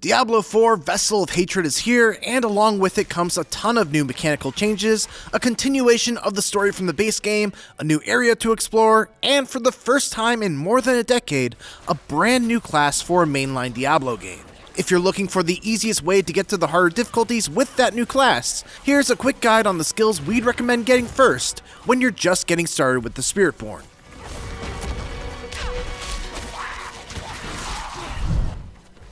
Diablo 4 Vessel of Hatred is here, and along with it comes a ton of new mechanical changes, a continuation of the story from the base game, a new area to explore, and for the first time in more than a decade, a brand new class for a mainline Diablo game. If you're looking for the easiest way to get to the harder difficulties with that new class, here's a quick guide on the skills we'd recommend getting first when you're just getting started with the Spiritborn.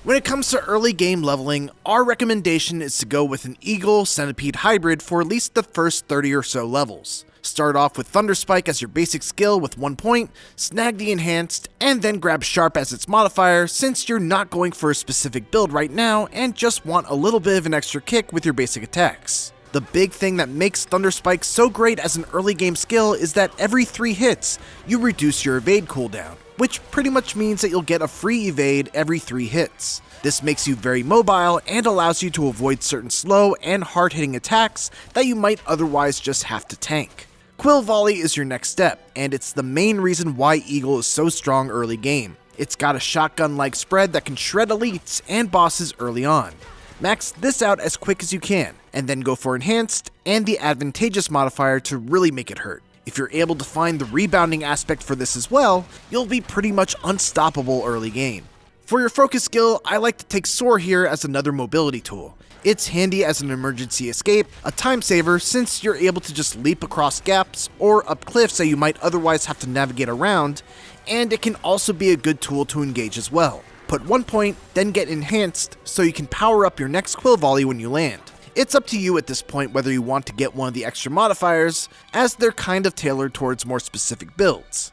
When it comes to early game leveling, our recommendation is to go with an Eagle Centipede hybrid for at least the first 30 or so levels. Start off with Thunderspike as your basic skill with 1 point, snag the enhanced, and then grab Sharp as its modifier since you're not going for a specific build right now and just want a little bit of an extra kick with your basic attacks. The big thing that makes Thunderspike so great as an early game skill is that every 3 hits, you reduce your evade cooldown, which pretty much means that you'll get a free evade every 3 hits. This makes you very mobile and allows you to avoid certain slow and hard-hitting attacks that you might otherwise just have to tank. Quill Volley is your next step, and it's the main reason why Eagle is so strong early game. It's got a shotgun-like spread that can shred elites and bosses early on. Max this out as quick as you can, and then go for Enhanced and the Advantageous modifier to really make it hurt. If you're able to find the rebounding aspect for this as well, you'll be pretty much unstoppable early game. For your focus skill, I like to take Soar here as another mobility tool. It's handy as an emergency escape, a time saver since you're able to just leap across gaps or up cliffs that you might otherwise have to navigate around, and it can also be a good tool to engage as well. Put 1 point, then get Enhanced so you can power up your next Quill Volley when you land. It's up to you at this point whether you want to get one of the extra modifiers, as they're kind of tailored towards more specific builds.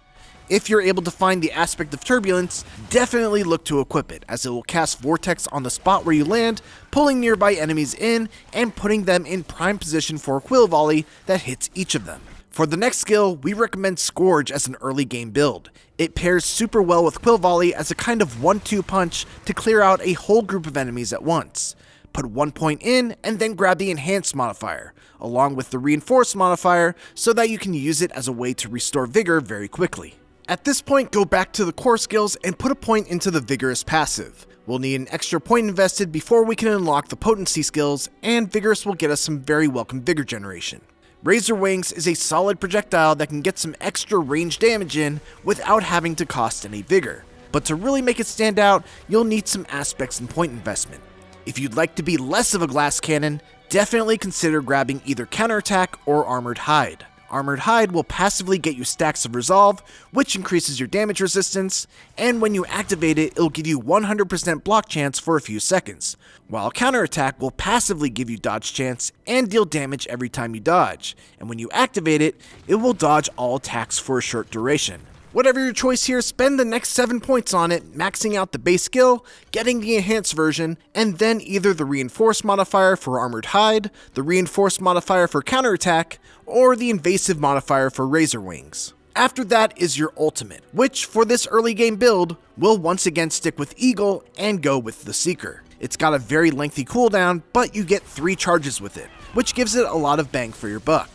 If you're able to find the aspect of Turbulence, definitely look to equip it, as it will cast Vortex on the spot where you land, pulling nearby enemies in, and putting them in prime position for a Quill Volley that hits each of them. For the next skill, we recommend Scourge as an early game build. It pairs super well with Quill Volley as a kind of 1-2 punch to clear out a whole group of enemies at once. Put 1 point in, and then grab the Enhanced modifier, along with the Reinforced modifier, so that you can use it as a way to restore vigor very quickly. At this point, go back to the core skills and put a point into the Vigorous passive. We'll need an extra point invested before we can unlock the Potency skills, and Vigorous will get us some very welcome vigor generation. Razor Wings is a solid projectile that can get some extra range damage in without having to cost any vigor. But to really make it stand out, you'll need some aspects and point investment. If you'd like to be less of a glass cannon, definitely consider grabbing either Counterattack or Armored Hide. Armored Hide will passively get you stacks of Resolve, which increases your damage resistance, and when you activate it, it'll give you 100% block chance for a few seconds, while Counterattack will passively give you dodge chance and deal damage every time you dodge, and when you activate it, it will dodge all attacks for a short duration. Whatever your choice here, spend the next 7 points on it, maxing out the base skill, getting the enhanced version, and then either the Reinforced modifier for Armored Hide, the Reinforced modifier for Counterattack, or the Invasive modifier for Razor Wings. After that is your ultimate, which for this early game build, will once again stick with Eagle and go with the Seeker. It's got a very lengthy cooldown, but you get 3 charges with it, which gives it a lot of bang for your buck.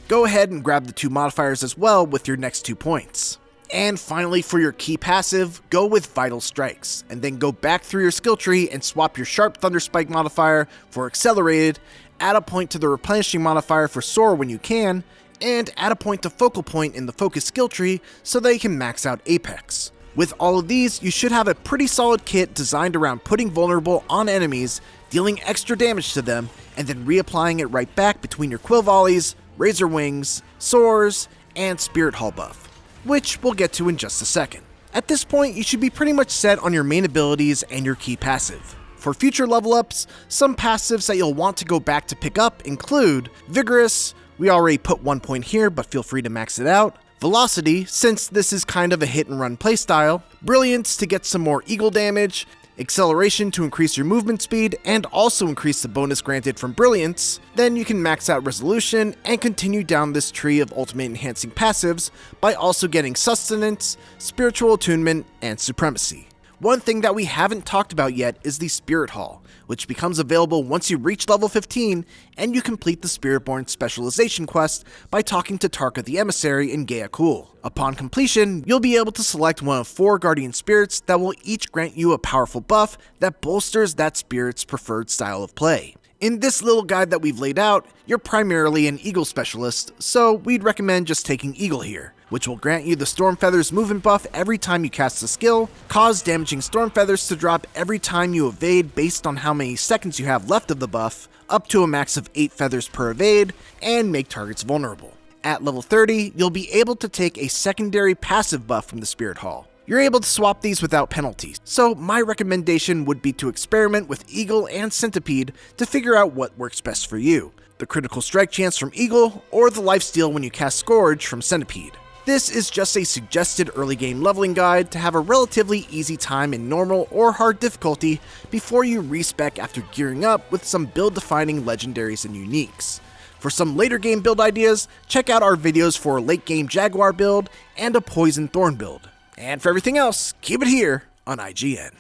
Go ahead and grab the 2 modifiers as well with your next 2 points. And finally, for your key passive, go with Vital Strikes, and then go back through your skill tree and swap your Sharp Thunderspike modifier for Accelerated, add a point to the Replenishing modifier for Soar when you can, and add a point to Focal Point in the Focus skill tree so that you can max out Apex. With all of these, you should have a pretty solid kit designed around putting vulnerable on enemies, dealing extra damage to them, and then reapplying it right back between your Quill Volleys, Razor Wings, Soars, and Spirit Hull buff, which we'll get to in just a second. At this point, you should be pretty much set on your main abilities and your key passive. For future level ups, some passives that you'll want to go back to pick up include Vigorous, we already put 1 point here but feel free to max it out, Velocity, since this is kind of a hit and run playstyle, Brilliance to get some more Eagle damage, Acceleration to increase your movement speed and also increase the bonus granted from Brilliance. Then you can max out Resolution and continue down this tree of ultimate enhancing passives by also getting Sustenance, Spiritual Attunement, and Supremacy. One thing that we haven't talked about yet is the Spirit Hall, which becomes available once you reach level 15 and you complete the Spiritborn specialization quest by talking to Tarka the Emissary in Gaeakul. Upon completion, you'll be able to select one of 4 guardian spirits that will each grant you a powerful buff that bolsters that spirit's preferred style of play. In this little guide that we've laid out, you're primarily an Eagle specialist, so we'd recommend just taking Eagle here, which will grant you the Storm Feathers movement buff every time you cast a skill, cause damaging Storm Feathers to drop every time you evade based on how many seconds you have left of the buff, up to a max of 8 feathers per evade, and make targets vulnerable. At level 30, you'll be able to take a secondary passive buff from the Spirit Hall. You're able to swap these without penalties, so my recommendation would be to experiment with Eagle and Centipede to figure out what works best for you. The critical strike chance from Eagle, or the lifesteal when you cast Scourge from Centipede. This is just a suggested early game leveling guide to have a relatively easy time in normal or hard difficulty before you respec after gearing up with some build defining legendaries and uniques. For some later game build ideas, check out our videos for a late game Jaguar build and a Poison Thorn build. And for everything else, keep it here on IGN.